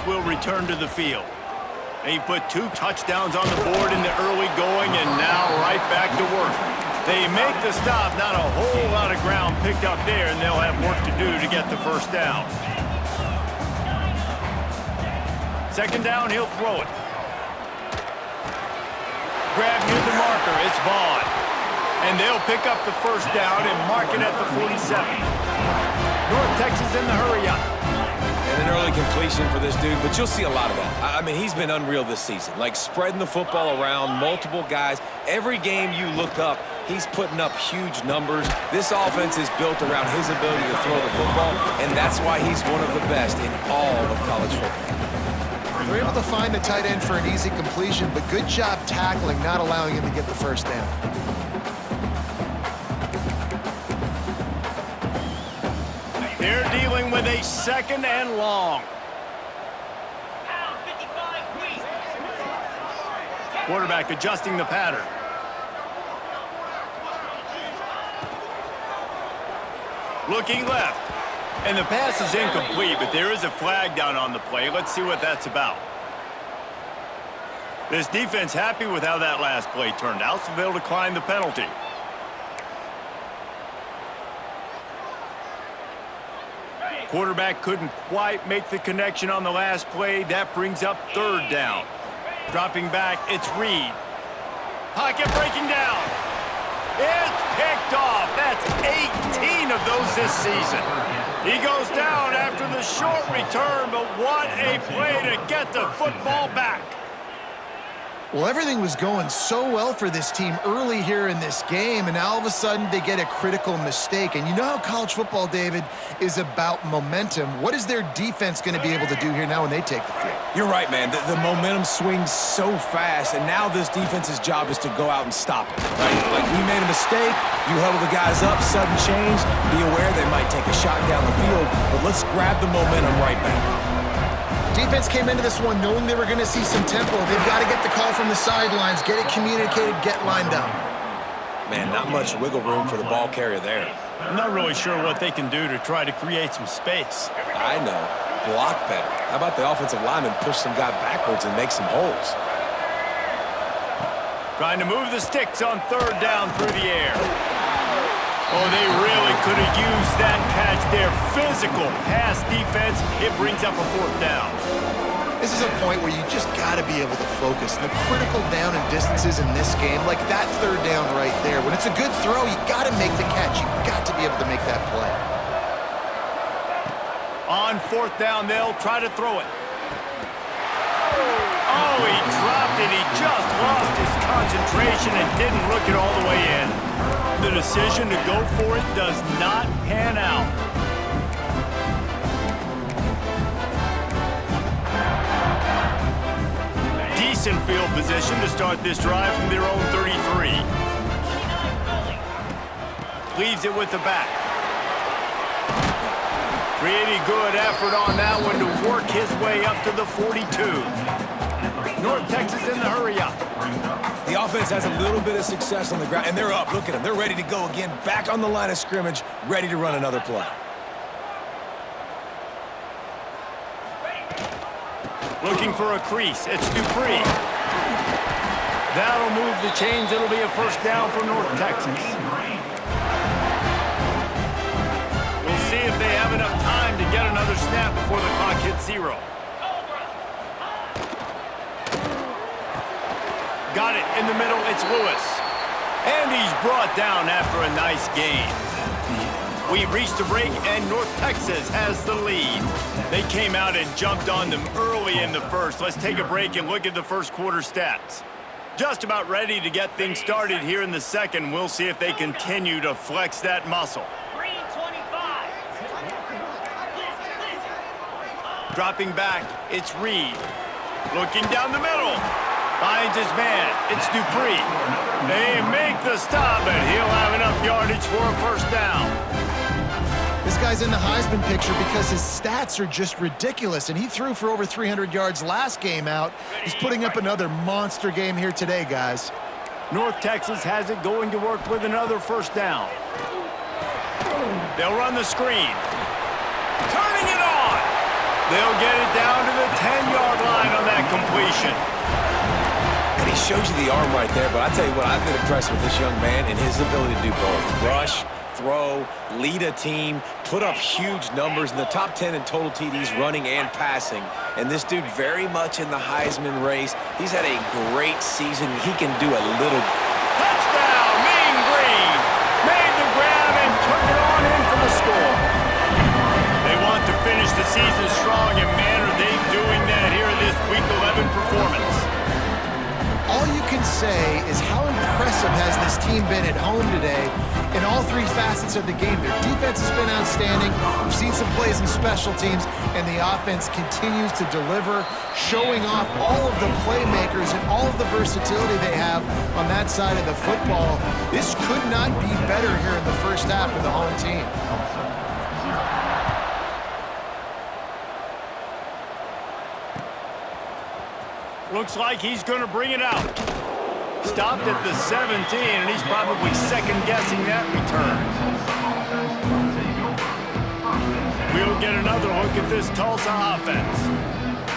will return to the field. They put 2 touchdowns on the board in the early going and now right back to work. They make the stop, not a whole lot of ground picked up there, and they'll have work to do to get the first down. Second down, he'll throw it. Grab near the marker, it's Vaughn. And they'll pick up the first down and mark it at the 47. North Texas in the hurry up. And an early completion for this dude, but you'll see a lot of that. I mean, he's been unreal this season, like spreading the football around, multiple guys. Every game you look up, he's putting up huge numbers. This offense is built around his ability to throw the football, and that's why he's one of the best in all of college football. They're able to find the tight end for an easy completion, but good job tackling, not allowing him to get the first down. They're dealing with a second and long. Quarterback adjusting the pattern. Looking left. And the pass is incomplete, but there is a flag down on the play. Let's see what that's about. This defense happy with how that last play turned out, so they'll decline the penalty. Quarterback couldn't quite make the connection on the last play. That brings up third down. Dropping back, it's Reed. Pocket breaking down. It's picked off. That's 18 of those this season. He goes down after the short return, but what a play to get the football back. Well, everything was going so well for this team early here in this game, and all of a sudden they get a critical mistake. And you know how college football, David, is about momentum. What is their defense going to be able to do here now when they take the field? You're right, man. The momentum swings so fast, and now this defense's job is to go out and stop it. Right? Like, we made a mistake, you huddle the guys up, sudden change, be aware they might take a shot down the field, but let's grab the momentum right back. Defense came into this one knowing they were going to see some tempo. They've got to get the call from the sidelines, get it communicated, get lined up. Man, not much wiggle room for the ball carrier there. I'm not really sure what they can do to try to create some space. I know. Block better. How about the offensive lineman push some guy backwards and make some holes? Trying to move the sticks on third down through the air. Oh, they really could have used that catch there. Physical pass defense. It brings up a fourth down. This is a point where you just got to be able to focus. The critical down and distances in this game, like that third down right there. When it's a good throw, you got to make the catch. You got to be able to make that play. On fourth down, they'll try to throw it. Oh, he dropped it. He just lost his concentration and didn't look it all the way in. The decision to go for it does not pan out. Decent field position to start this drive from their own 33. Leaves it with the back. Pretty good effort on that one to work his way up to the 42. North Texas in the hurry up. The offense has a little bit of success on the ground, and they're up. Look at them. They're ready to go again, back on the line of scrimmage, ready to run another play. Looking for a crease. It's Dupree. That'll move the chains. It'll be a first down for North Texas. We'll see if they have enough time to get another snap before the clock hits 0. Got it in the middle, it's Lewis. And he's brought down after a nice gain. We've reached a break, and North Texas has the lead. They came out and jumped on them early in the first. Let's take a break and look at the first quarter stats. Just about ready to get things started here in the second. We'll see if they continue to flex that muscle. Dropping back, it's Reed. Looking down the middle. Finds his man. It's Dupree. They make the stop, and he'll have enough yardage for a first down. This guy's in the Heisman picture because his stats are just ridiculous, and he threw for over 300 yards last game out. He's putting up another monster game here today, guys. North Texas has it going to work with another first down. They'll run the screen. Turning it on. They'll get it down to the shows you the arm right there, but I tell you what, I've been impressed with this young man and his ability to do both. Rush, throw, lead a team, put up huge numbers in the top 10 in total TDs running and passing. And this dude very much in the Heisman race. He's had a great season. He can do a little. Touchdown, Mean Green. Made the grab and took it on in for the score. They want to finish the season strong, and man, are they doing that here in this Week 11 performance. All you can say is how impressive has this team been at home today in all three facets of the game. Their defense has been outstanding. We've seen some plays in special teams, and the offense continues to deliver, showing off all of the playmakers and all of the versatility they have on that side of the football. This could not be better here in the first half for the home team. Looks like he's going to bring it out. Stopped at the 17, and he's probably second-guessing that return. We'll get another look at this Tulsa offense.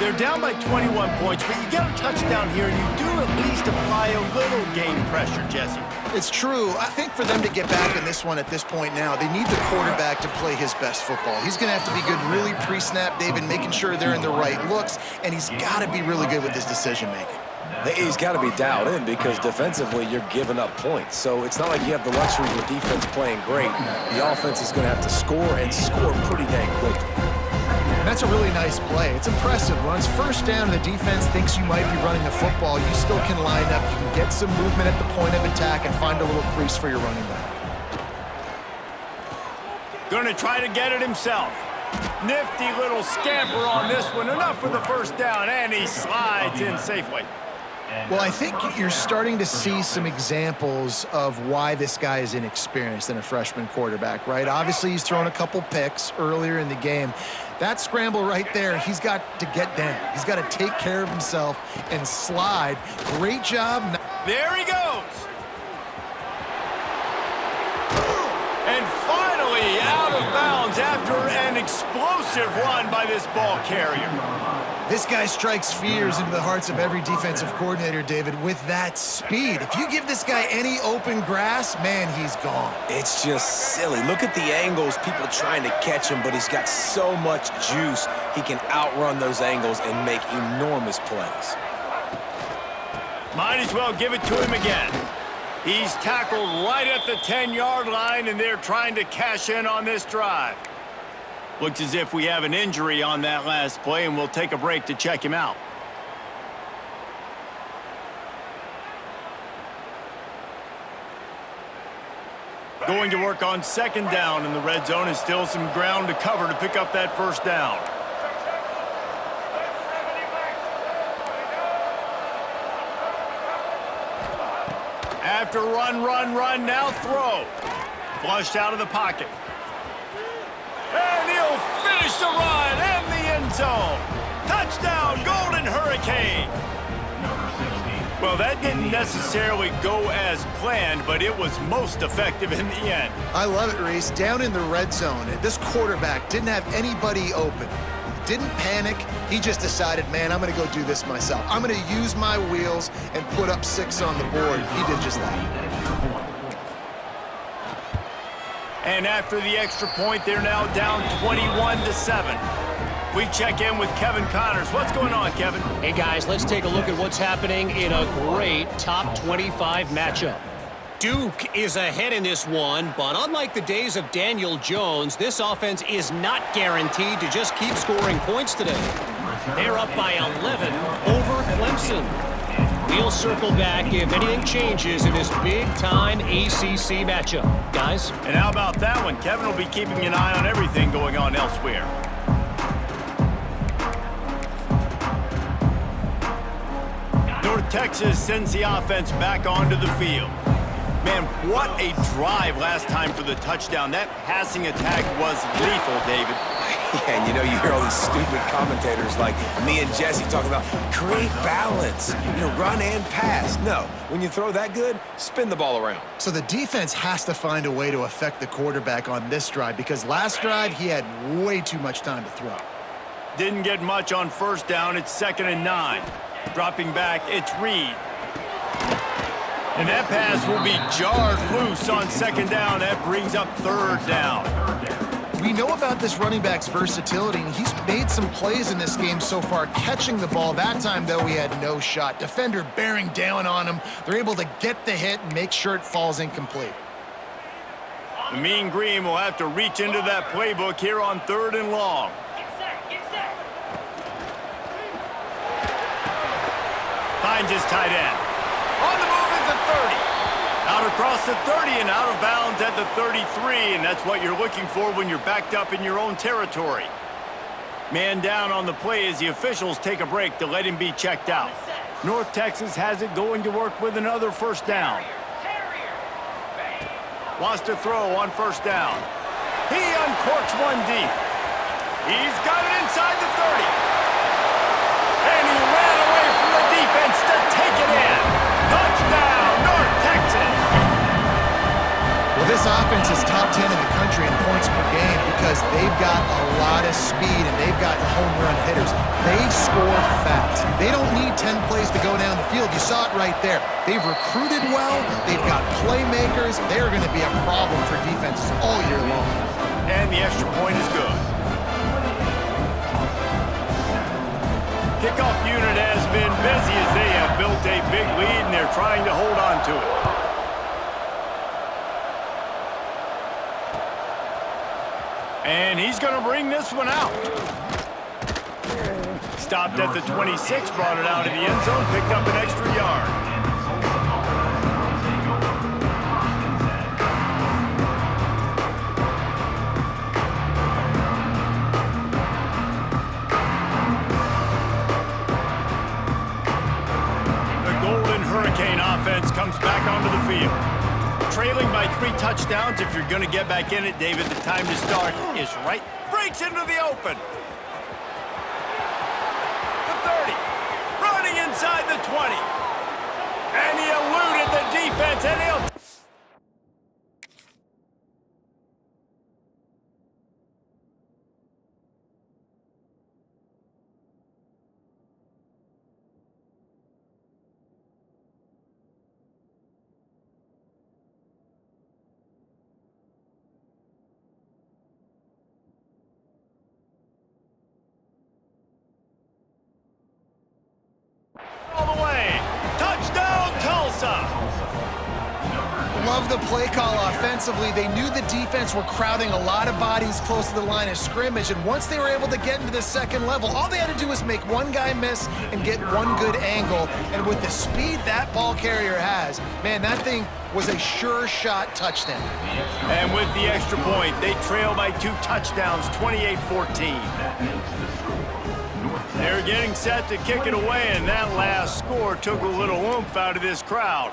They're down by 21 points, but you get a touchdown here, and you do at least apply a little game pressure, Jesse. It's true. I think for them to get back in this one at this point now, they need the quarterback to play his best football. He's going to have to be good really pre-snap, David, making sure they're in the right looks, and he's got to be really good with his decision-making. He's got to be dialed in because defensively you're giving up points. So it's not like you have the luxury of your defense playing great. The offense is going to have to score and score pretty dang quickly. And that's a really nice play. It's impressive. When it's first down and the defense thinks you might be running the football, you still can line up. You can get some movement at the point of attack and find a little crease for your running back. Going to try to get it himself. Nifty little scamper on this one. Enough for the first down, and he slides in safely. Well, I think you're starting to see some examples of why this guy is inexperienced in a freshman quarterback, right? Obviously, he's thrown a couple picks earlier in the game. That scramble right there, he's got to get down. He's got to take care of himself and slide. Great job. There he goes. And finally out of bounds after an explosive run by this ball carrier. This guy strikes fears into the hearts of every defensive coordinator, David, with that speed. If you give this guy any open grass, man, he's gone. It's just silly. Look at the angles, people trying to catch him, but he's got so much juice. He can outrun those angles and make enormous plays. Might as well give it to him again. He's tackled right at the 10-yard line, and they're trying to cash in on this drive. Looks as if we have an injury on that last play, and we'll take a break to check him out. Going to work on second down in the red zone, and still some ground to cover to pick up that first down. After run, now throw. Flushed out of the pocket. And he'll finish the run and the end zone. Touchdown, Golden Hurricane. Well, that didn't necessarily go as planned, but it was most effective in the end. I love it, Reese. Down in the red zone, this quarterback didn't have anybody open. Didn't panic. He just decided, man, I'm going to go do this myself. I'm going to use my wheels and put up 6 on the board. He did just that. And after the extra point, they're now down 21-7. We check in with Kevin Connors. What's going on, Kevin? Hey, guys, let's take a look at what's happening in a great top 25 matchup. Duke is ahead in this one, but unlike the days of Daniel Jones, this offense is not guaranteed to just keep scoring points today. They're up by 11 over Clemson. We'll circle back if anything changes in this big-time ACC matchup. Guys? And how about that one? Kevin will be keeping an eye on everything going on elsewhere. North Texas sends the offense back onto the field. Man, what a drive last time for the touchdown. That passing attack was lethal, David. Yeah, and you know, you hear all these stupid commentators like me and Jesse talking about create balance, run and pass. No, when you throw that good, spin the ball around. So the defense has to find a way to affect the quarterback on this drive because last drive he had way too much time to throw. Didn't get much on first down. It's 2nd and 9. Dropping back, it's Reed. And that pass will be jarred loose on second down. That brings up third down. We know about this running back's versatility, and he's made some plays in this game so far catching the ball. That time, though, he had no shot. Defender bearing down on him. They're able to get the hit and make sure it falls incomplete. The Mean Green will have to reach into that playbook here on third and long. Finds his tight end. On the move at the 30. Out across the 30 and out of bounds at the 33, and that's what you're looking for when you're backed up in your own territory. Man down on the play as the officials take a break to let him be checked out. North Texas has it going to work with another first down. Wants to throw on first down. He uncorks one deep. He's got it inside the 30. And he ran away from the defense to take it in. Touchdown, North Texas. Well, this offense is top 10 in the country in points per game because they've got a lot of speed and they've got home run hitters. They score fast. They don't need 10 plays to go down the field. You saw it right there. They've recruited well. They've got playmakers. They're going to be a problem for defenses all year long. And the extra point is good. Kickoff unit has been busy as they have built a big lead and they're trying to hold on to it. And he's going to bring this one out. Stopped at the 26, brought it out of the end zone, picked up an extra yard. Hurricane offense comes back onto the field. Trailing by 3 touchdowns. If you're going to get back in it, David, the time to start is right. Breaks into the open. The 30. Running inside the 20. And he eluded the defense, and he'll... all the way. Touchdown, Tulsa. Love the play call offensively. They knew the defense were crowding a lot of bodies close to the line of scrimmage, and once they were able to get into the second level, all they had to do was make one guy miss and get one good angle, and with the speed that ball carrier has, man, that thing was a sure shot touchdown. And with the extra point, they trail by 2 touchdowns, 28-14. They're getting set to kick it away, and that last score took a little oomph out of this crowd.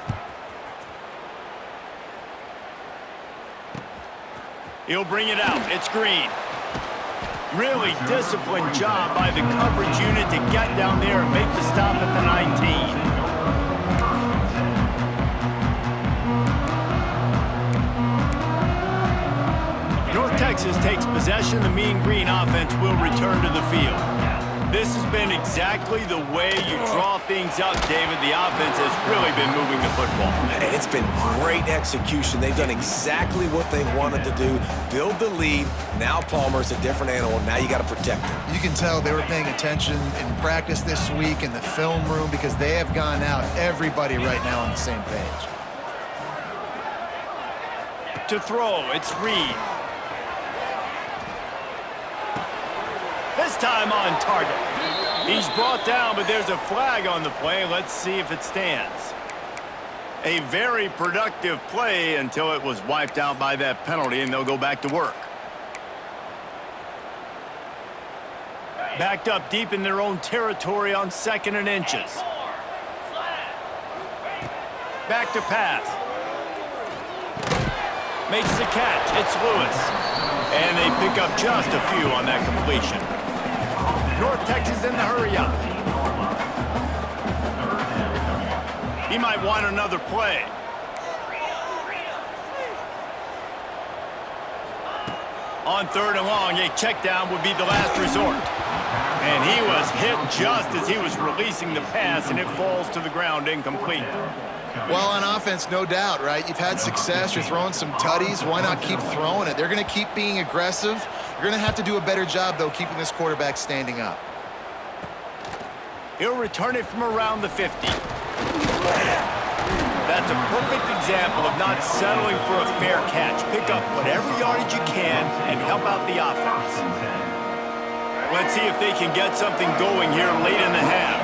He'll bring it out. It's Green. Really disciplined job by the coverage unit to get down there and make the stop at the 19. North Texas takes possession. The Mean Green offense will return to the field. This has been exactly the way you draw things up, David. The offense has really been moving the football. It's been great execution. They've done exactly what they've wanted to do. Build the lead. Now Palmer's a different animal. Now you got to protect him. You can tell they were paying attention in practice this week in the film room because they have gone out, everybody right now on the same page. To throw, it's Reed. This time on target. He's brought down, but there's a flag on the play. Let's see if it stands. A very productive play until it was wiped out by that penalty, and they'll go back to work. Backed up deep in their own territory on 2nd and inches. Back to pass. Makes the catch. It's Lewis. And they pick up just a few on that completion. North Texas in the hurry up. He might want another play. On 3rd and long, a check down would be the last resort. And he was hit just as he was releasing the pass, and it falls to the ground incomplete. Well, on offense, no doubt, right? You've had success. You're throwing some tutties. Why not keep throwing it? They're going to keep being aggressive. You're going to have to do a better job, though, keeping this quarterback standing up. He'll return it from around the 50. That's a perfect example of not settling for a fair catch. Pick up whatever yardage you can and help out the offense. Let's see if they can get something going here late in the half.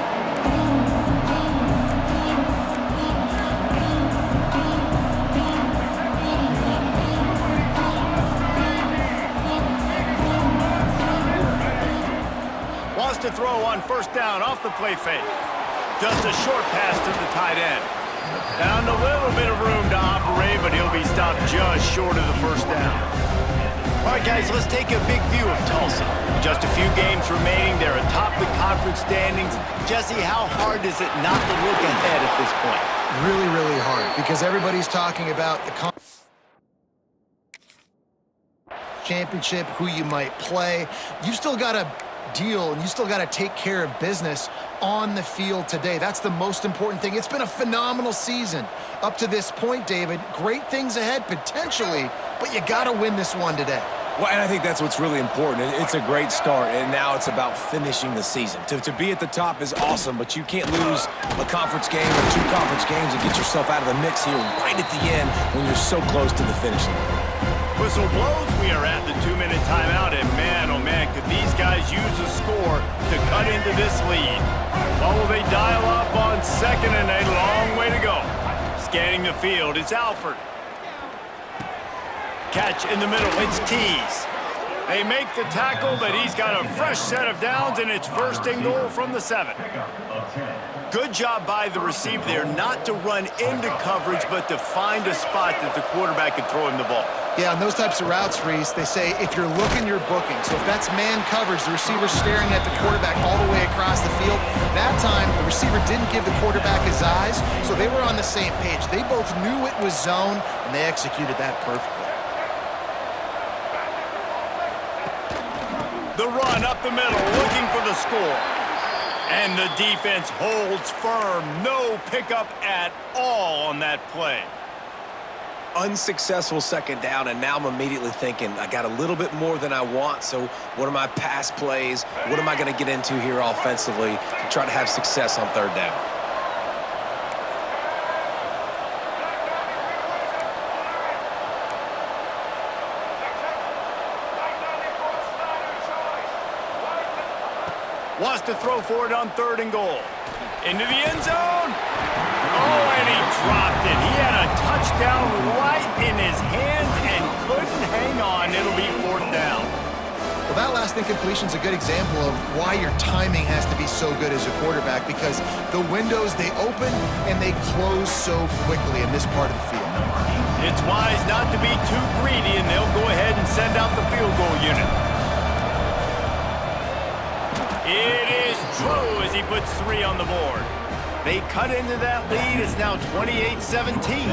Wants to throw on first down off the play fake. Just a short pass to the tight end. Found a little bit of room to operate, but he'll be stopped just short of the first down. All right, guys, let's take a big view of Tulsa. Just a few games remaining. They're atop the conference standings. Jesse, how hard is it not to look ahead at this point? Really, really hard, because everybody's talking about the championship, who you might play. You've still got to deal, and you still got to take care of business on the field today. That's the most important thing. It's been a phenomenal season up to this point, David. Great things ahead, potentially, but you got to win this one today. Well, and I think that's what's really important. It's a great start, and now it's about finishing the season. To be at the top is awesome, but you can't lose a conference game or 2 conference games and get yourself out of the mix here right at the end when you're so close to the finish line. Whistle blows. We are at the 2-minute timeout, and man, oh man, could these guys use a score to cut into this lead. What will they dial up on second and a long way to go? Scanning the field, it's Alford. Catch in the middle, it's Tease. They make the tackle, but he's got a fresh set of downs, and it's first and goal from the 7. Good job by the receiver there not to run into coverage, but to find a spot that the quarterback could throw him the ball. Yeah, on those types of routes, Reese, they say if you're looking, you're booking. So if that's man coverage, the receiver's staring at the quarterback all the way across the field. That time, the receiver didn't give the quarterback his eyes, so they were on the same page. They both knew it was zone, and they executed that perfectly. The run up the middle, looking for the score. And the defense holds firm. No pickup at all on that play. Unsuccessful second down, and now I'm immediately thinking, I got a little bit more than I want, so what are my pass plays? What am I going to get into here offensively to try to have success on third down? Wants to throw for it on third and goal. Into the end zone. Oh, and he dropped it. He had a touchdown right in his hands and couldn't hang on. It'll be fourth down. Well, that last incompletion is a good example of why your timing has to be so good as a quarterback, because the windows, they open and they close so quickly in this part of the field. It's wise not to be too greedy, and they'll go ahead and send out the field goal unit. It is true as he puts 3 on the board. They cut into that lead. It's now 28-17.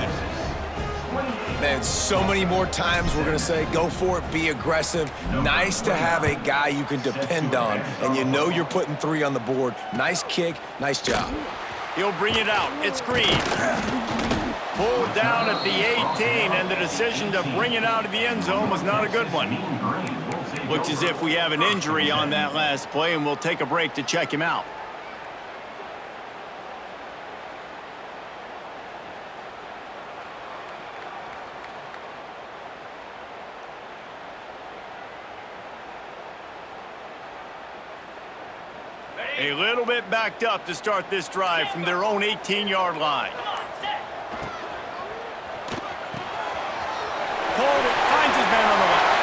Man, so many more times we're going to say, go for it, be aggressive. Nice to have a guy you can depend on, and you know you're putting 3 on the board. Nice kick, nice job. He'll bring it out. It's Green. Pulled down at the 18, and the decision to bring it out of the end zone was not a good one. Looks as if we have an injury on that last play, and we'll take a break to check him out. A little bit backed up to start this drive from their own 18-yard line. Pulled it, finds his man on the left.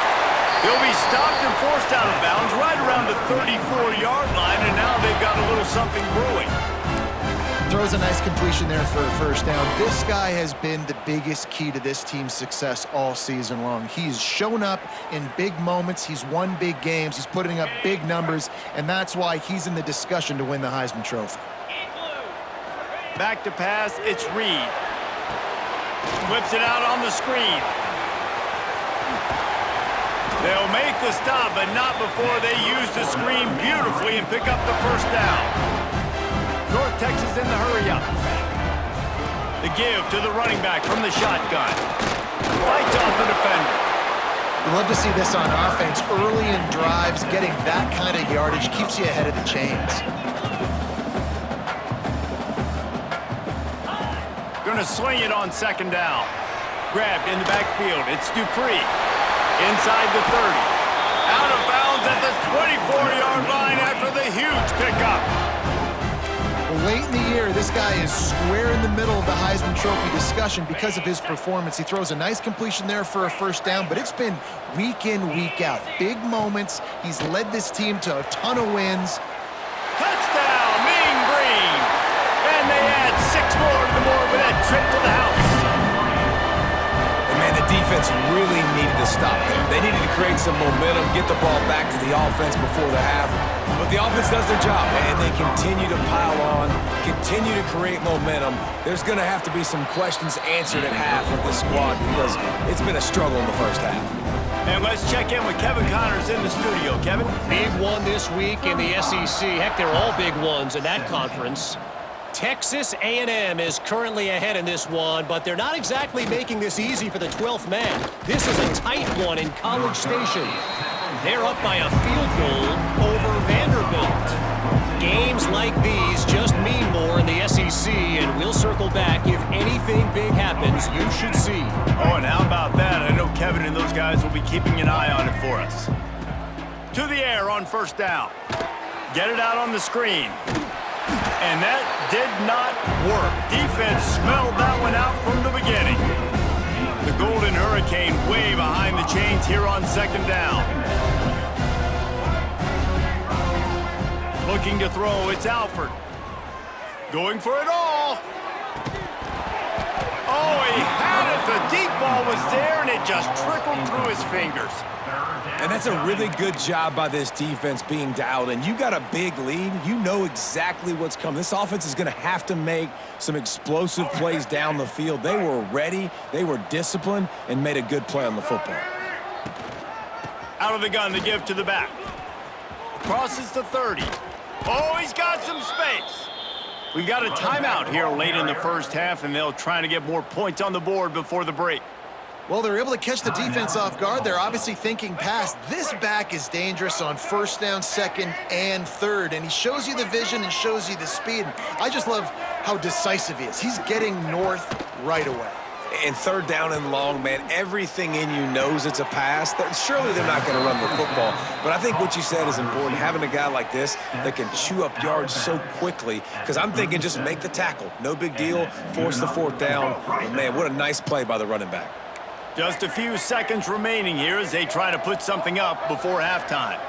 He'll be stopped and forced out of bounds right around the 34-yard line, and now they've got a little something brewing. Throws a nice completion there for a first down. This guy has been the biggest key to this team's success all season long. He's shown up in big moments. He's won big games. He's putting up big numbers, and that's why he's in the discussion to win the Heisman Trophy. Back to pass, it's Reed. Whips it out on the screen. They'll make the stop, but not before they use the screen beautifully and pick up the first down. North Texas in the hurry up. The give to the running back from the shotgun. Fights off the defender. We love to see this on offense. Early in drives, getting that kind of yardage keeps you ahead of the chains. Going to swing it on second down. Grabbed in the backfield. It's Dupree. Inside the 30. Out of bounds at the 24-yard line after the huge pickup. Well, late in the year, this guy is square in the middle of the Heisman Trophy discussion because of his performance. He throws a nice completion there for a first down, but it's been week in, week out. Big moments. He's led this team to a ton of wins. Touchdown, Mean Green. And they add 6 more to the board with that trip to the house. Man, the defense really needed to stop there. They needed to create some momentum, get the ball back to the offense before the half. But the offense does their job, and they continue to pile on, continue to create momentum. There's going to have to be some questions answered at half with this squad because it's been a struggle in the first half. And let's check in with Kevin Connors in the studio. Kevin? Big one this week in the SEC. Heck, they're all big ones in that conference. Texas A&M is currently ahead in this one, but they're not exactly making this easy for the 12th man. This is a tight one in College Station. They're up by a field goal over Vanderbilt. Games like these just mean more in the SEC, and we'll circle back. If anything big happens, you should see. Oh, and how about that? I know Kevin and those guys will be keeping an eye on it for us. To the air on first down. Get it out on the screen. And that did not work. Defense smelled that one out from the beginning. The Golden Hurricane way behind the chains here on second down. Looking to throw, it's Alford. Going for it all. Oh, he had it. The deep ball was there, and it just trickled through his fingers. And that's a really good job by this defense being dialed in. You got a big lead. You know exactly what's coming. This offense is going to have to make some explosive plays down the field. They were ready, they were disciplined, and made a good play on the football. Out of the gun, the give to the back. Crosses the 30. Oh, he's got some space. We've got a timeout here late in the first half, and they'll try to get more points on the board before the break. Well, they're able to catch the defense off guard. They're obviously thinking past. This back is dangerous on first down, second, and third. And he shows you the vision and shows you the speed. I just love how decisive he is. He's getting north right away. And third down and long, man, everything in you knows it's a pass. Surely they're not going to run the football. But I think what you said is important, having a guy like this that can chew up yards so quickly. Because I'm thinking just make the tackle. No big deal. Force the fourth down. And, man, what a nice play by the running back. Just a few seconds remaining here as they try to put something up before halftime.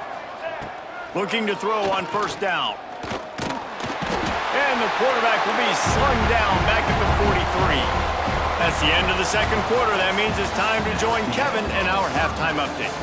Looking to throw on first down. And the quarterback will be slung down back at the 43. That's the end of the second quarter. That means it's time to join Kevin in our halftime update.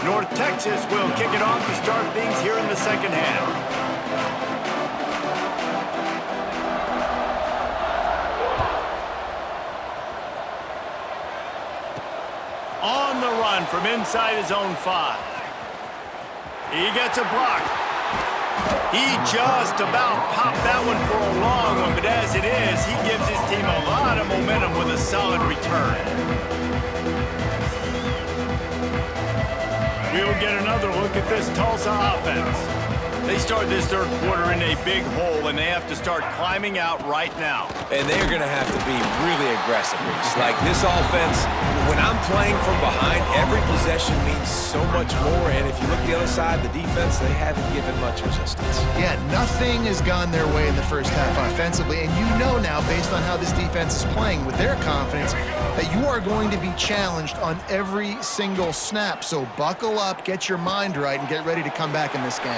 North Texas will kick it off to start things here in the second half. On the run from inside his own 5. He gets a block. He just about popped that one for a long one, but as it is, he gives his team a lot of momentum with a solid return. We'll get another look at this Tulsa offense. They start this third quarter in a big hole, and they have to start climbing out right now. And they're going to have to be really aggressive, Reese. Like this offense, when I'm playing from behind, every possession means so much more. And if you look the other side, the defense, they haven't given much resistance. Yeah, nothing has gone their way in the first half offensively. And you know now, based on how this defense is playing with their confidence, that you are going to be challenged on every single snap. So buckle up, get your mind right, and get ready to come back in this game.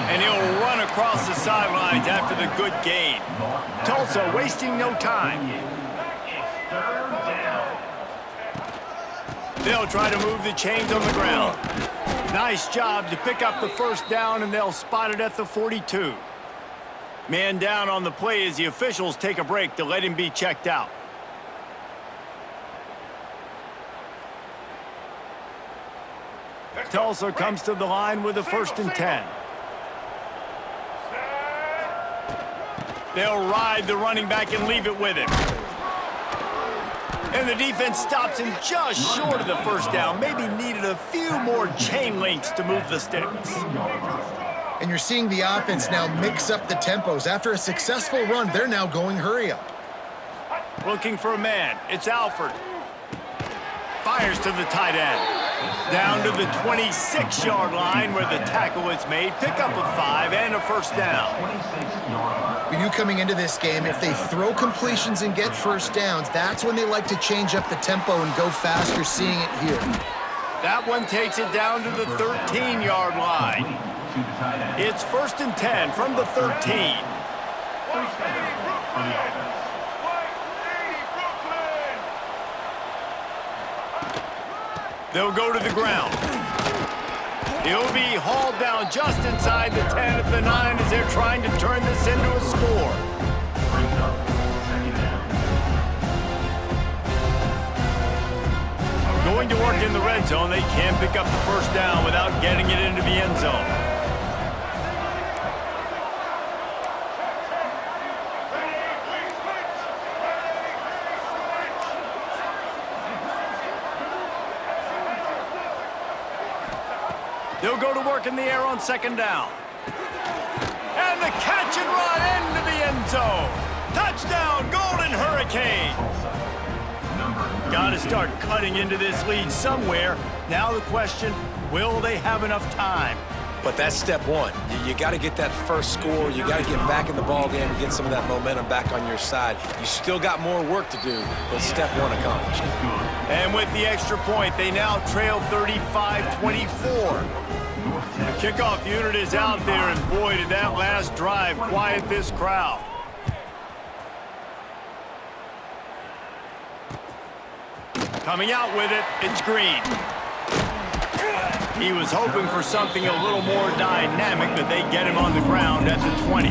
And he'll run across the sidelines after the good gain. Tulsa wasting no time. They'll try to move the chains on the ground. Nice job to pick up the first down, and they'll spot it at the 42. Man down on the play as the officials take a break to let him be checked out. Tulsa comes to the line with a 1st and 10. They'll ride the running back and leave it with him. And the defense stops him just short of the first down. Maybe needed a few more chain links to move the sticks. And you're seeing the offense now mix up the tempos. After a successful run, they're now going hurry up. Looking for a man. It's Alford. Fires to the tight end. Down to the 26-yard line where the tackle is made. Pick up a 5 and a first down. We knew coming into this game, if they throw completions and get first downs, that's when they like to change up the tempo and go fast. You're seeing it here. That one takes it down to the 13-yard line. It's 1st and 10 from the 13. They'll go to the ground. He'll be hauled down just inside the 10 at the 9 as they're trying to turn this into a score. Going to work in the red zone, they can't pick up the first down without getting it into the end zone. They'll go to work in the air on 2nd down. And the catch and run into the end zone. Touchdown, Golden Hurricane. Got to start cutting into this lead somewhere. Now the question, will they have enough time? But that's step one. You got to get that first score. You got to get back in the ball game and get some of that momentum back on your side. You still got more work to do, but step one accomplished. And with the extra point, they now trail 35-24. The kickoff unit is out there, and boy, did that last drive quiet this crowd. Coming out with it, it's Green. He was hoping for something a little more dynamic, but they get him on the ground at the 20.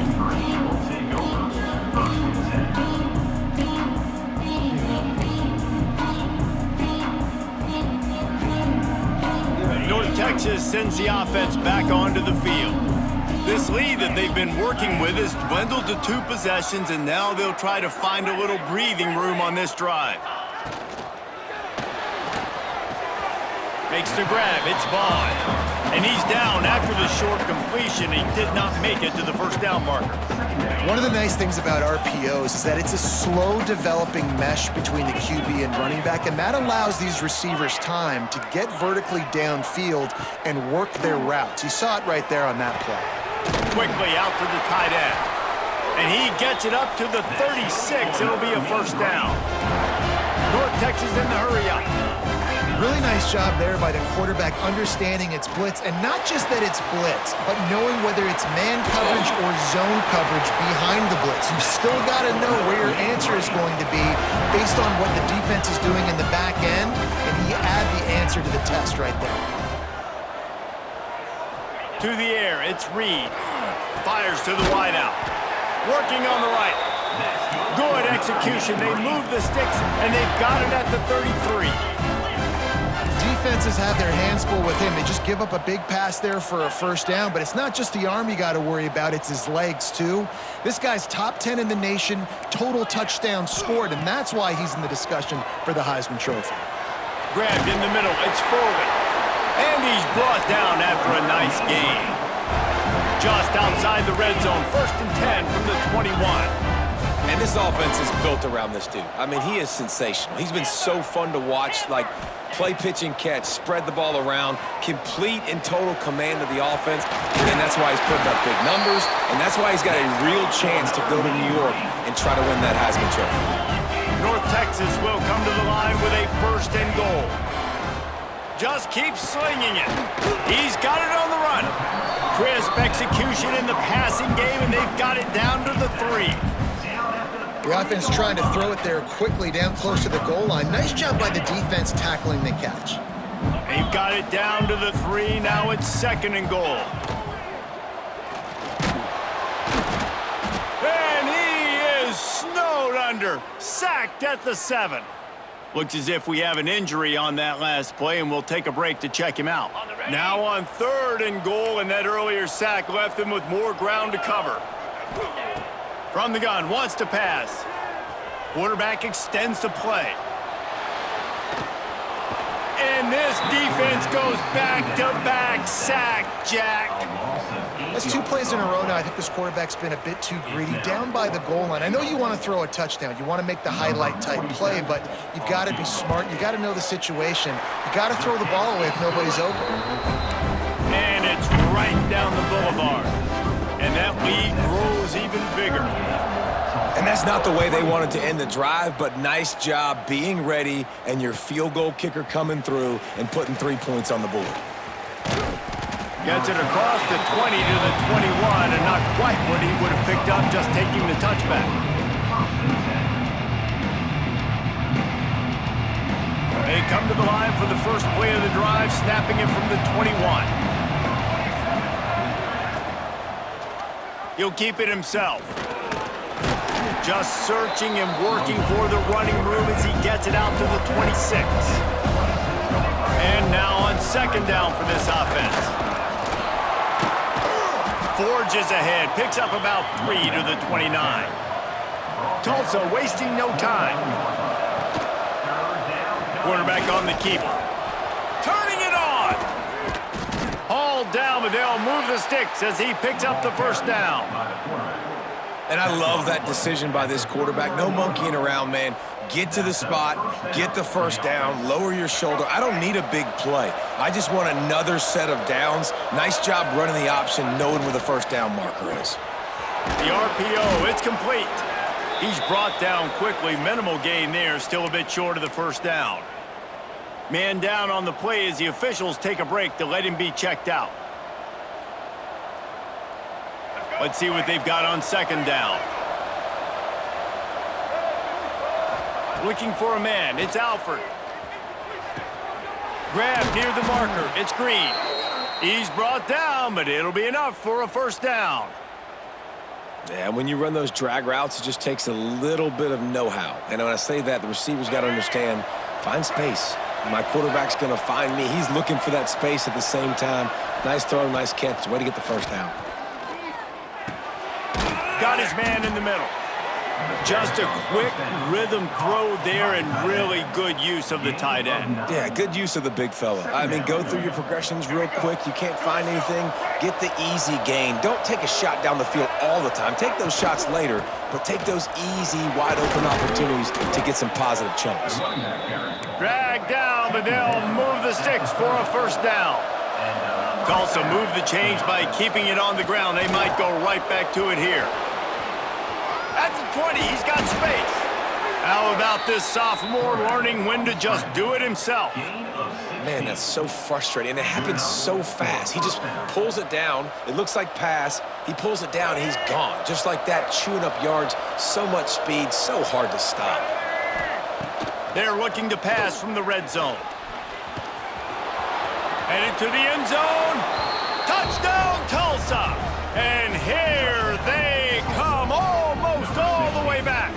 North Texas sends the offense back onto the field. This lead that they've been working with has dwindled to 2 possessions, and now they'll try to find a little breathing room on this drive. Makes the grab, it's Vaughn. And he's down after the short completion. He did not make it to the first down marker. One of the nice things about RPOs is that it's a slow developing mesh between the QB and running back, and that allows these receivers time to get vertically downfield and work their routes. You saw it right there on that play. Quickly out to the tight end. And he gets it up to the 36. It'll be a first down. North Texas in the hurry up. Really nice job there by the quarterback understanding it's blitz, and not just that it's blitz, but knowing whether it's man coverage or zone coverage behind the blitz. You've still got to know where your answer is going to be based on what the defense is doing in the back end, and he add the answer to the test right there. To the air, it's Reed. Fires to the wideout. Working on the right. Good execution. They move the sticks, and they've got it at the 33. Defenses have their hands full with him. They just give up a big pass there for a first down, but it's not just the arm you got to worry about, it's his legs too. This guy's top 10 in the nation, total touchdowns scored, and that's why he's in the discussion for the Heisman Trophy. Grabbed in the middle, it's Foley. And he's brought down after a nice gain. Just outside the red zone, 1st and 10 from the 21. And this offense is built around this dude. I mean, he is sensational. He's been so fun to watch, like play, pitch, and catch, spread the ball around, complete and total command of the offense. And that's why he's putting up big numbers, and that's why he's got a real chance to go to New York and try to win that Heisman Trophy. North Texas will come to the line with a 1st and goal. just keeps slinging it. He's got it on the run. Crisp execution in the passing game, and they've got it down to the 3. The offense trying to throw it there quickly down close to the goal line. Nice job by the defense tackling the catch. They've got it down to the 3. Now it's 2nd and goal. And he is snowed under. Sacked at the 7. Looks as if we have an injury on that last play, and we'll take a break to check him out. Now on 3rd and goal, and that earlier sack left him with more ground to cover. From the gun, wants to pass. Quarterback extends the play. And this defense goes back-to-back sack, Jack. That's 2 plays in a row now. I think this quarterback's been a bit too greedy. Down by the goal line. I know you want to throw a touchdown. You want to make the highlight-type play, but you've got to be smart. You've got to know the situation. You've got to throw the ball away if nobody's open. And it's right down the boulevard. And that lead grows even bigger. And that's not the way they wanted to end the drive, but nice job being ready and your field goal kicker coming through and putting 3 points on the board. Gets it across the 20 to the 21, and not quite what he would have picked up just taking the touchback. They come to the line for the first play of the drive, snapping it from the 21. He'll keep it himself. Just searching and working for the running room as he gets it out to the 26. And now on 2nd down for this offense. Forges ahead, picks up about 3 to the 29. Tulsa wasting no time. Quarterback on the keeper. Turning it on. Hauled down, but they'll move the sticks as he picks up the 1st down. And I love that decision by this quarterback. No monkeying around, man. Get to the spot, get the 1st down, lower your shoulder. I don't need a big play. I just want another set of downs. Nice job running the option, knowing where the 1st down marker is. The RPO, it's complete. He's brought down quickly. Minimal gain there, still a bit short of the 1st down. Man down on the play as the officials take a break to let him be checked out. Let's see what they've got on 2nd down. Looking for a man. It's Alford. Grab near the marker. It's Green. He's brought down, but it'll be enough for a 1st down. Yeah, when you run those drag routes, it just takes a little bit of know-how. And when I say that, the receiver's got to understand, find space. My quarterback's going to find me. He's looking for that space at the same time. Nice throw, nice catch. Way to get the 1st down. Got his man in the middle. Just a quick rhythm throw there and really good use of the tight end. Yeah, good use of the big fella. I mean, go through your progressions real quick. You can't find anything. Get the easy gain. Don't take a shot down the field all the time. Take those shots later, but take those easy, wide-open opportunities to get some positive chunks. Drag down, but they'll move the sticks for a 1st down. Tulsa moved the chains by keeping it on the ground. They might go right back to it here. At the 20, he's got space. How about this sophomore learning when to just do it himself? Man, that's so frustrating, and it happens so fast. He just pulls it down. It looks like pass. He pulls it down, and he's gone. Just like that, chewing up yards. So much speed, so hard to stop. They're looking to pass from the red zone. Headed to the end zone. Touchdown, Tulsa. And here they come, almost all the way back.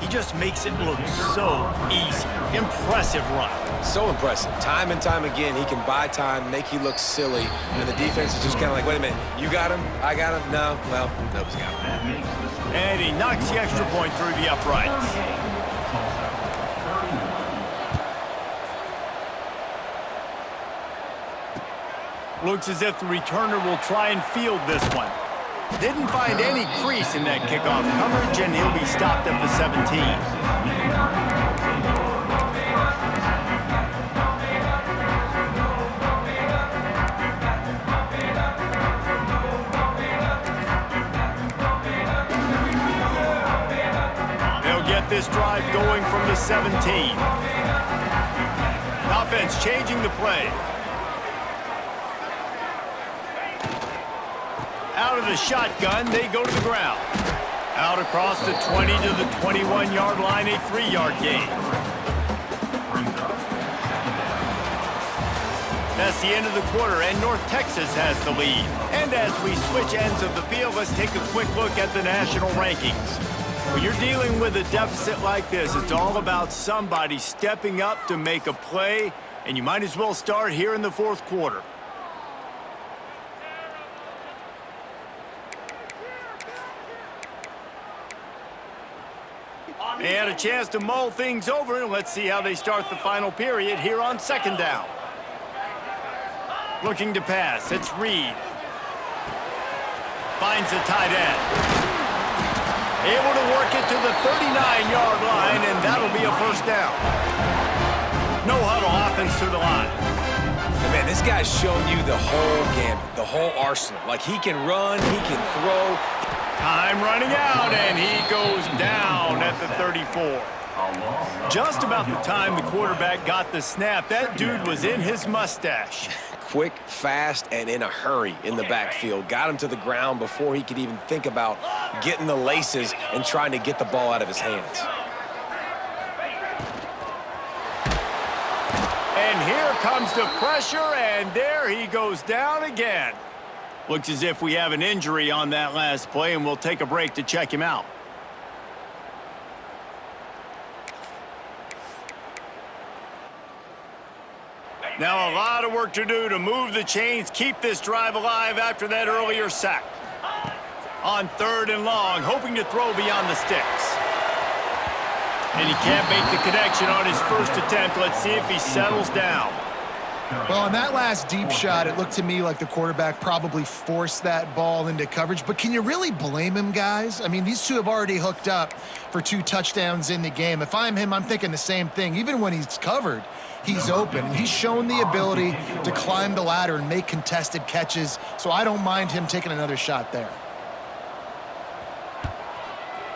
He just makes it look so easy. Impressive run. So impressive. Time and time again, he can buy time, make you look silly, and the defense is just kind of like, wait a minute, you got him? I got him? No? Well, nobody's got him. And he knocks the extra point through the uprights. Looks as if the returner will try and field this one. Didn't find any crease in that kickoff coverage, and he'll be stopped at the 17. They'll get this drive going from the 17. Offense changing the play. Out of the shotgun, they go to the ground. Out across the 20 to the 21-yard line, a 3-yard gain. That's the end of the quarter, and North Texas has the lead. And as we switch ends of the field, let's take a quick look at the national rankings. When you're dealing with a deficit like this, it's all about somebody stepping up to make a play, and you might as well start here in the fourth quarter. They had a chance to mull things over, and let's see how they start the final period here on second down. Looking to pass, it's Reed. Finds the tight end. Able to work it to the 39-yard line, and that'll be a first down. No huddle offense to the line. And man, this guy's shown you the whole gambit, the whole arsenal. Like, he can run, he can throw. Time running out, and he goes down at the 34. Just about the time the quarterback got the snap, that dude was in his mustache. Quick, fast, and in a hurry in the backfield. Got him to the ground before he could even think about getting the laces and trying to get the ball out of his hands. And here comes the pressure, and there he goes down again. Looks as if we have an injury on that last play, and we'll take a break to check him out. Now a lot of work to do to move the chains, keep this drive alive after that earlier sack. On third and long, hoping to throw beyond the sticks. And he can't make the connection on his first attempt. Let's see if he settles down. Well, on that last deep shot, it looked to me like the quarterback probably forced that ball into coverage. But can you really blame him, guys? I mean, these two have already hooked up for 2 touchdowns in the game. If I'm him, I'm thinking the same thing. Even when he's covered, he's open. And he's shown the ability to climb the ladder and make contested catches. So I don't mind him taking another shot there.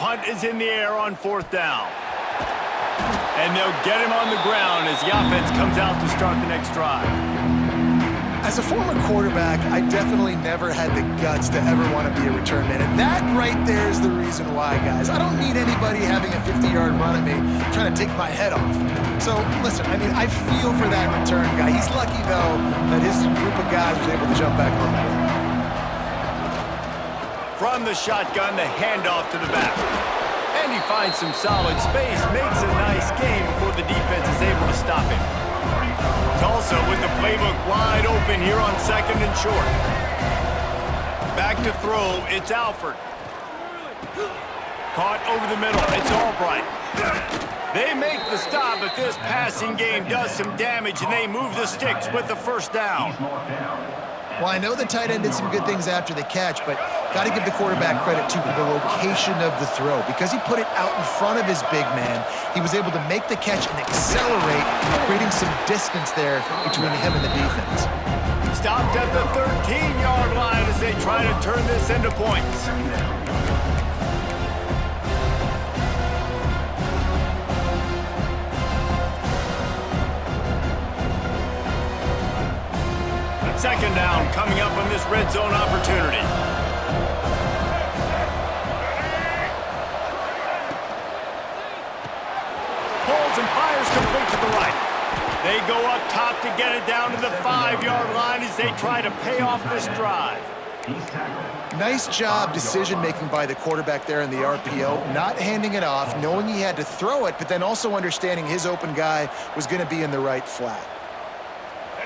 Punt is in the air on fourth down. And they'll get him on the ground as the offense comes out to start the next drive. As a former quarterback, I definitely never had the guts to ever want to be a return man. And that right there is the reason why, guys. I don't need anybody having a 50-yard run at me trying to take my head off. So, listen, I mean, I feel for that return guy. He's lucky, though, that his group of guys was able to jump back on the field. From the shotgun, the handoff to the back. And he finds some solid space, makes a nice game before the defense is able to stop him. Tulsa with the playbook wide open here on second and short. Back to throw, it's Alford. Caught over the middle, it's Albright. They make the stop, but this passing game does some damage, and they move the sticks with the first down. Well, I know the tight end did some good things after the catch, but got to give the quarterback credit, too, for the location of the throw. Because he put it out in front of his big man, he was able to make the catch and accelerate, creating some distance there between him and the defense. Stopped at the 13-yard line as they try to turn this into points. Second down coming up on this red zone opportunity. Pulls and fires complete to the right. They go up top to get it down to the 5-yard line as they try to pay off this drive. Nice job decision-making by the quarterback there in the RPO, not handing it off, knowing he had to throw it, but then also understanding his open guy was going to be in the right flat.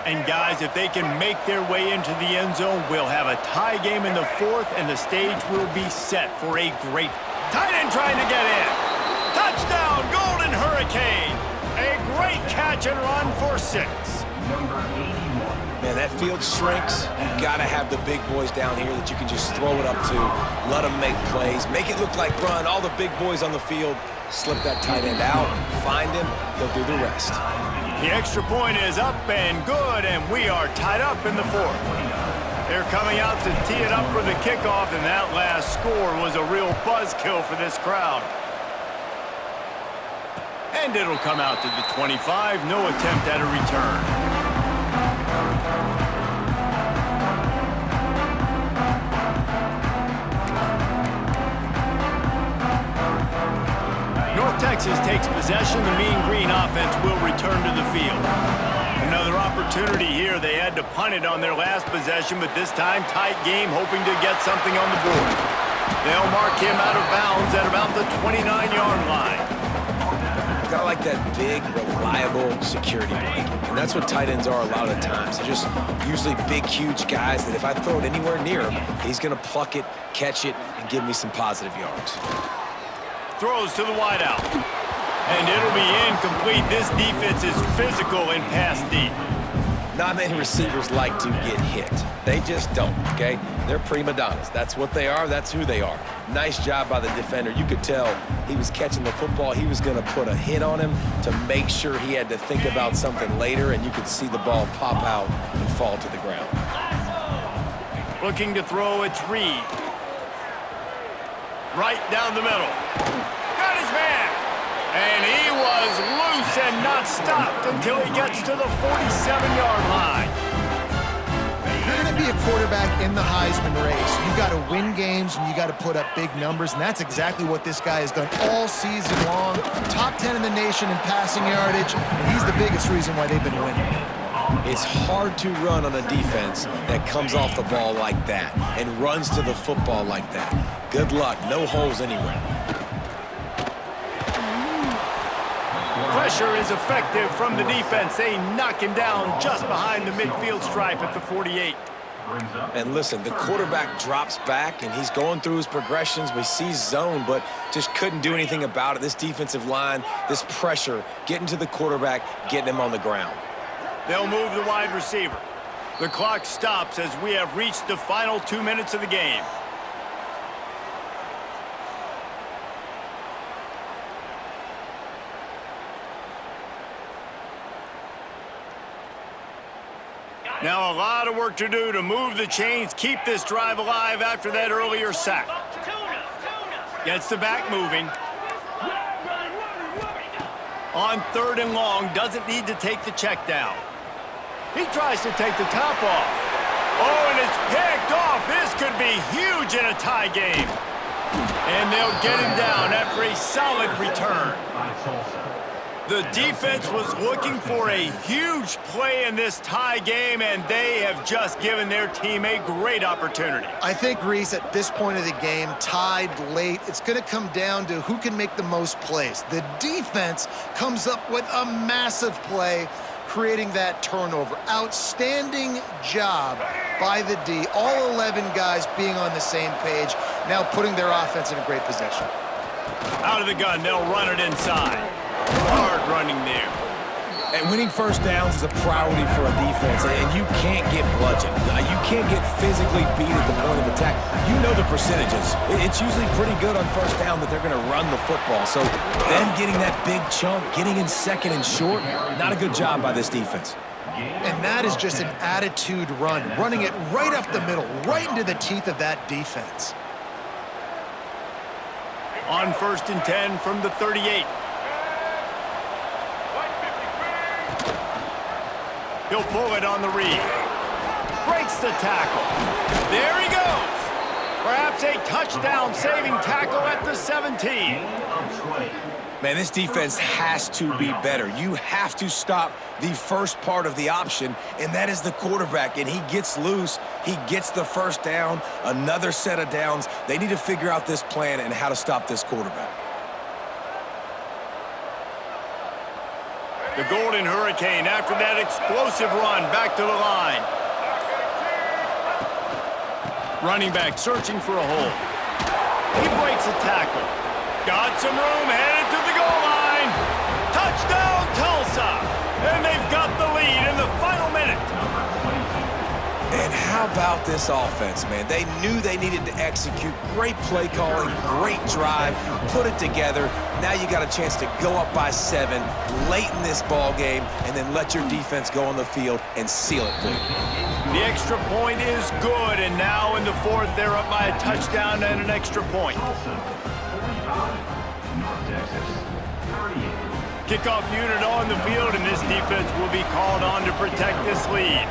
And guys, if they can make their way into the end zone, we'll have a tie game in the fourth, and the stage will be set for a great tight end trying to get in. Touchdown, Golden Hurricane. A great catch and run for 6. Man, that field shrinks. You got to have the big boys down here that you can just throw it up to, let them make plays, make it look like run. All the big boys on the field, slip that tight end out, find him, they'll do the rest. The extra point is up and good, and we are tied up in the fourth. They're coming out to tee it up for the kickoff, and that last score was a real buzzkill for this crowd. And it'll come out to the 25. No attempt at a return. North Texas takes possession. The Mean Green offense will return to the field. Another opportunity here. They had to punt it on their last possession, but this time tight game, hoping to get something on the board. They'll mark him out of bounds at about the 29-yard line. Got like that big, reliable security blanket. And that's what tight ends are a lot of the times. They're just usually big, huge guys that if I throw it anywhere near him, he's going to pluck it, catch it, and give me some positive yards. Throws to the wideout. And it'll be incomplete. This defense is physical and pass deep. Not many receivers like to get hit. They just don't, okay? They're prima donnas. That's what they are. That's who they are. Nice job by the defender. You could tell he was catching the football. He was going to put a hit on him to make sure he had to think about something later, and you could see the ball pop out and fall to the ground. Looking to throw, it's Reed. Right down the middle. Got his man. And he was loose and not stopped until he gets to the 47-yard line. If you're going to be a quarterback in the Heisman race, you got to win games and you got to put up big numbers, and that's exactly what this guy has done all season long. Top 10 in the nation in passing yardage, and he's the biggest reason why they've been winning. It's hard to run on a defense that comes off the ball like that and runs to the football like that. Good luck. No holes anywhere. Pressure is effective from the defense. They knock him down just behind the midfield stripe at the 48. And listen, the quarterback drops back, and he's going through his progressions. We see zone, but just couldn't do anything about it. This defensive line, this pressure, getting to the quarterback, getting him on the ground. They'll move the wide receiver. The clock stops as we have reached the final 2 minutes of the game. Now a lot of work to do to move the chains, keep this drive alive after that earlier sack. Gets the back moving. On 3rd and long, doesn't need to take the check down. He tries to take the top off. Oh, and it's picked off. This could be huge in a tie game. And they'll get him down after a solid return. The defense was looking for a huge play in this tie game, and they have just given their team a great opportunity. I think, Reese, at this point of the game, tied late, it's going to come down to who can make the most plays. The defense comes up with a massive play, creating that turnover. Outstanding job by the D. All 11 guys being on the same page, now putting their offense in a great position. Out of the gun, they'll run it inside. Hard running there. And winning first downs is a priority for a defense, and you can't get bludgeoned. You can't get physically beat at the point of attack. You know the percentages. It's usually pretty good on first down that they're going to run the football. So them getting that big chunk, getting in 2nd and short, not a good job by this defense. And that is just an attitude run, running it right up the middle, right into the teeth of that defense. On 1st and 10 from the 38. He'll pull it on the read. Breaks the tackle. There he goes. Perhaps a touchdown-saving tackle at the 17. Man, this defense has to be better. You have to stop the first part of the option, and that is the quarterback. And he gets loose. He gets the first down, another set of downs. They need to figure out this plan and how to stop this quarterback. The Golden Hurricane, after that explosive run, back to the line. Running back searching for a hole. He breaks a tackle. Got some room, headed to the goal line. Touchdown, Tulsa! And they've got the lead in the final minute. And how about this offense, man? They knew they needed to execute. Great play calling, great drive, put it together. Now you got a chance to go up by 7 late in this ball game and then let your defense go on the field and seal it for you. The extra point is good, and now in the 4th, they're up by a touchdown and an extra point. Kickoff unit on the field, and this defense will be called on to protect this lead.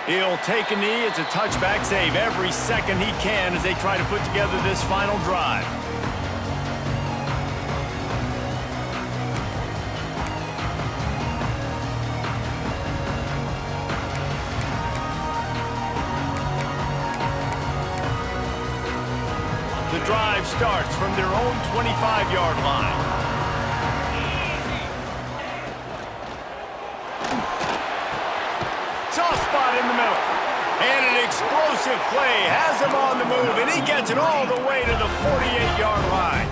He'll take a knee. It's a touchback save every second he can as they try to put together this final drive. The drive starts from their own 25-yard line. Soft spot in the middle. And an explosive play has him on the move, and he gets it all the way to the 48-yard line.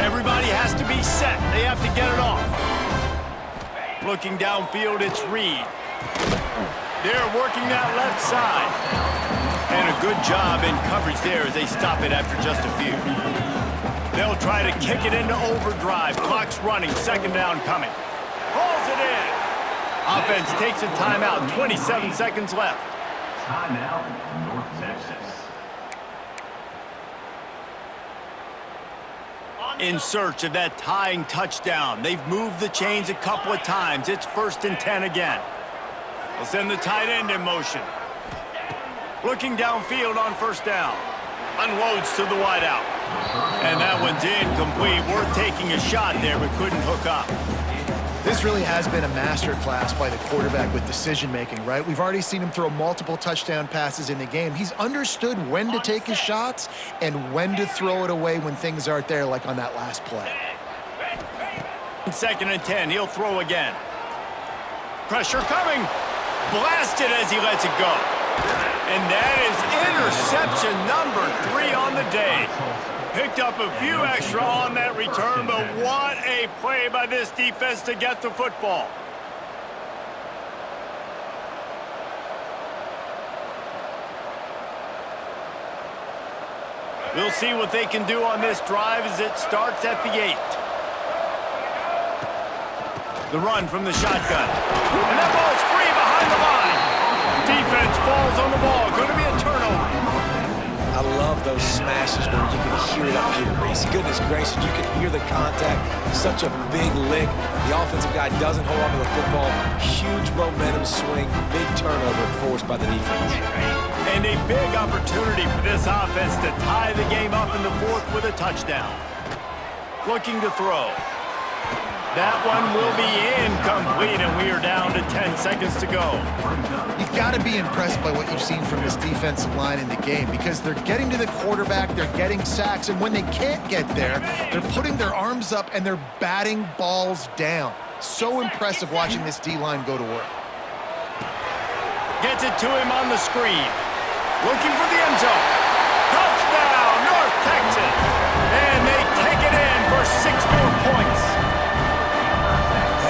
Everybody has to be set. They have to get it off. Looking downfield, it's Reed. They're working that left side. And a good job in coverage there as they stop it after just a few. They'll try to kick it into overdrive. Clock's running. Second down coming. Pulls it in. Offense takes a timeout. 27 seconds left. Timeout, North Texas. In search of that tying touchdown. They've moved the chains a couple of times. It's 1st and 10 again. They'll send the tight end in motion. Looking downfield on first down. Unloads to the wideout. And that one's incomplete. Worth taking a shot there, but couldn't hook up. This really has been a masterclass by the quarterback with decision-making, right? We've already seen him throw multiple touchdown passes in the game. He's understood when to take his shots and when to throw it away when things aren't there, like on that last play. 2nd and 10, he'll throw again. Pressure coming. Blasted as he lets it go. And that is interception number 3 on the day. Picked up a few extra on that return, but what a play by this defense to get the football. We'll see what they can do on this drive as it starts at the 8. The run from the shotgun. And that ball's free behind the line. Defense falls on the ball. Going to be a turnover. I love those smashes where you can hear it up here, Reese. Goodness gracious, you can hear the contact. Such a big lick. The offensive guy doesn't hold on to the football. Huge momentum swing. Big turnover forced by the defense. And a big opportunity for this offense to tie the game up in the 4th with a touchdown. Looking to throw. That one will be incomplete, and we are down to 10 seconds to go. You've got to be impressed by what you've seen from this defensive line in the game because they're getting to the quarterback, they're getting sacks, and when they can't get there, they're putting their arms up and they're batting balls down. So impressive watching this D-line go to work. Gets it to him on the screen. Looking for the end zone. Touchdown, North Texas. And they take it in for 6 more points.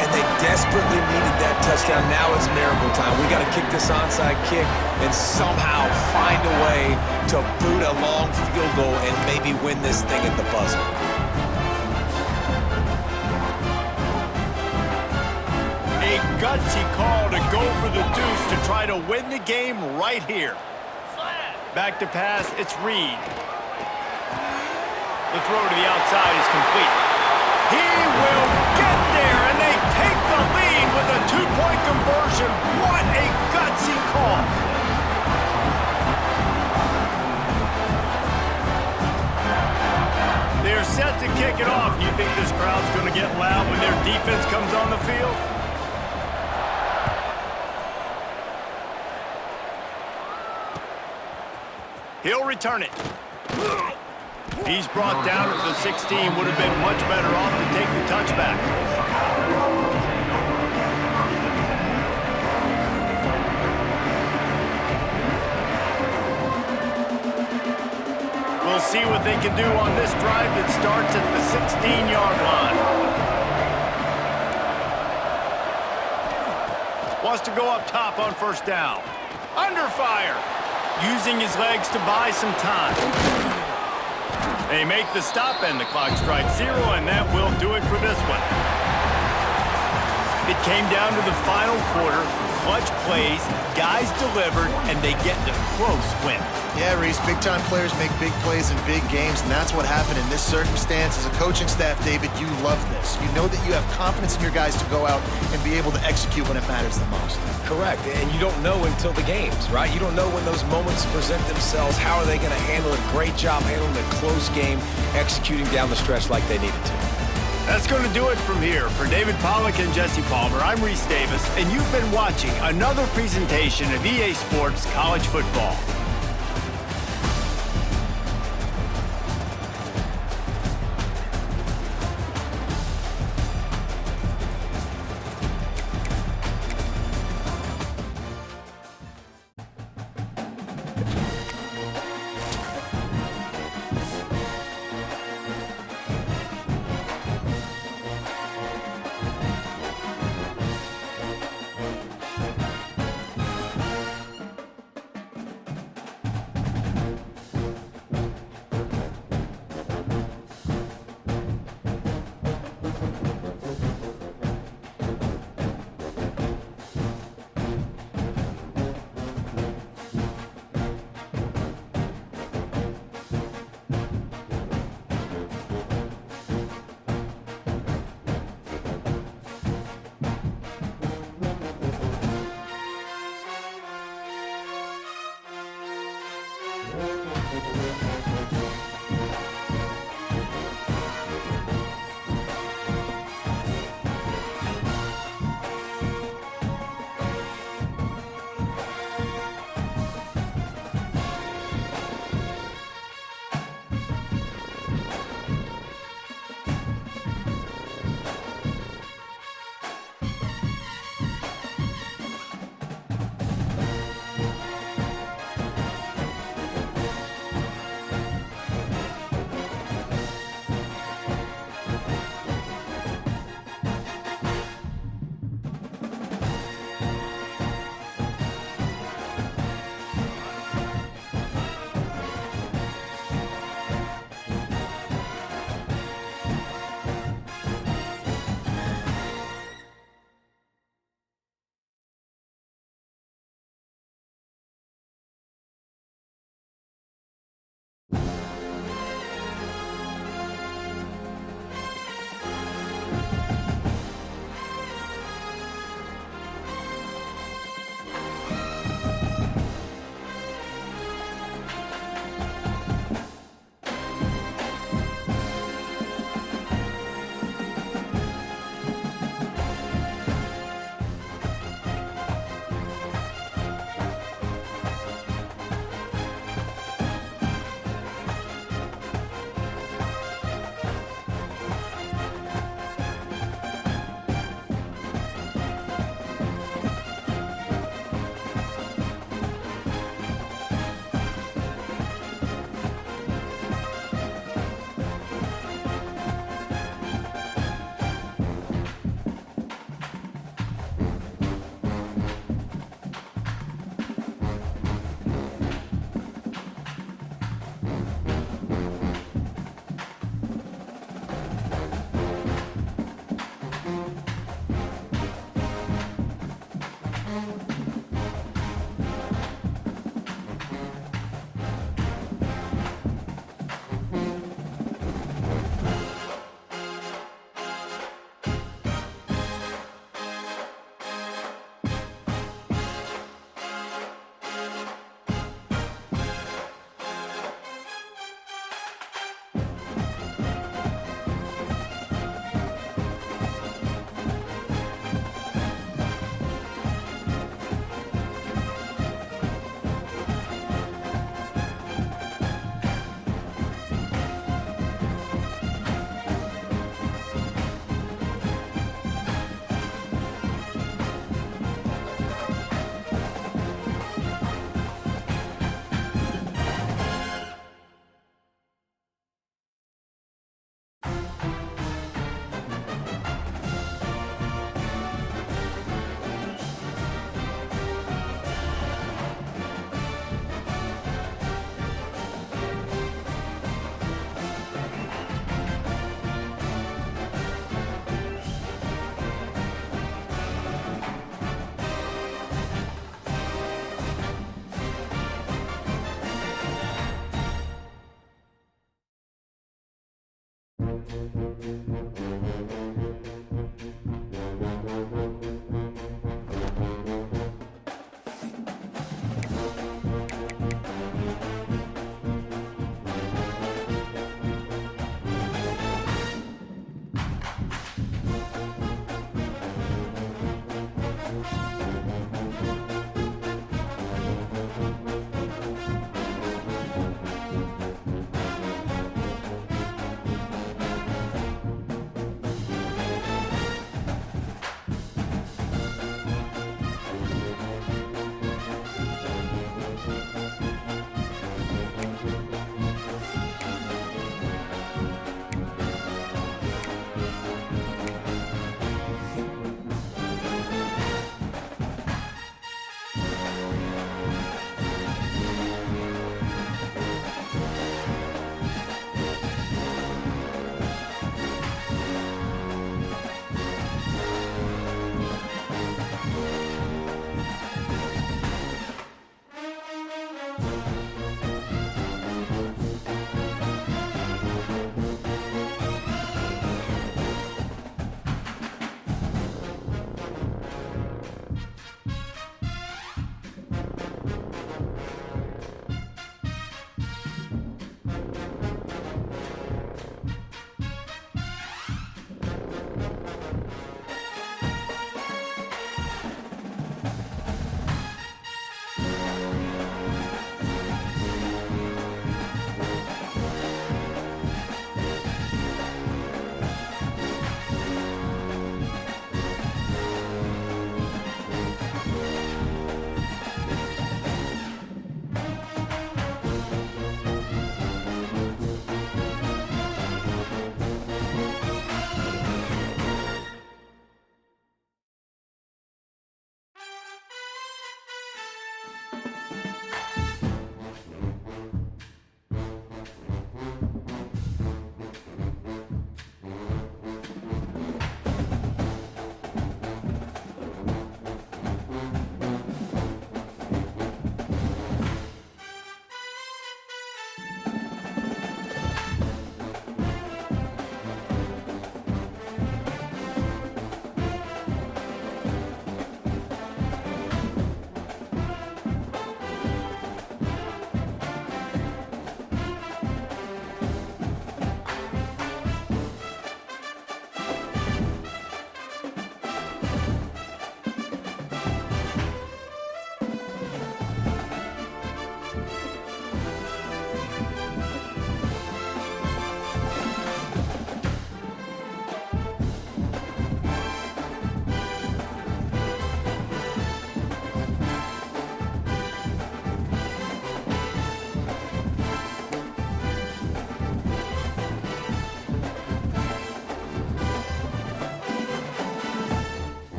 And they desperately needed that touchdown. Now it's miracle time. We got to kick this onside kick and somehow find a way to boot a long field goal and maybe win this thing at the buzzer. A gutsy call to go for the deuce to try to win the game right here. Back to pass, it's Reed. The throw to the outside is complete. He will get there, and they take the lead with a 2-point conversion. What a gutsy call. They're set to kick it off. You think this crowd's going to get loud when their defense comes on the field? He'll return it. He's brought down at the 16. Would have been much better off to take the touchback. We'll see what they can do on this drive that starts at the 16-yard line. Wants to go up top on first down. Under fire. Using his legs to buy some time. They make the stop, and the clock strikes 0, and that will do it for this one. It came down to the final quarter. clutch plays, guys delivered, and they get the close win. Yeah, Reese, big-time players make big plays in big games, and that's what happened in this circumstance. As a coaching staff, David, you love this. You know that you have confidence in your guys to go out and be able to execute when it matters the most. Correct, and you don't know until the games, right? You don't know when those moments present themselves. How are they going to handle it? Great job handling a close game, executing down the stretch like they needed to. That's going to do it from here. For David Pollack and Jesse Palmer, I'm Reese Davis, and you've been watching another presentation of EA Sports College Football.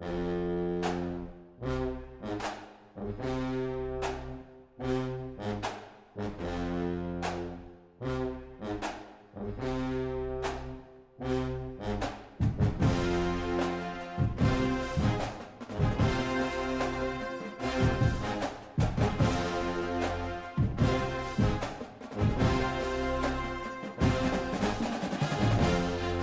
you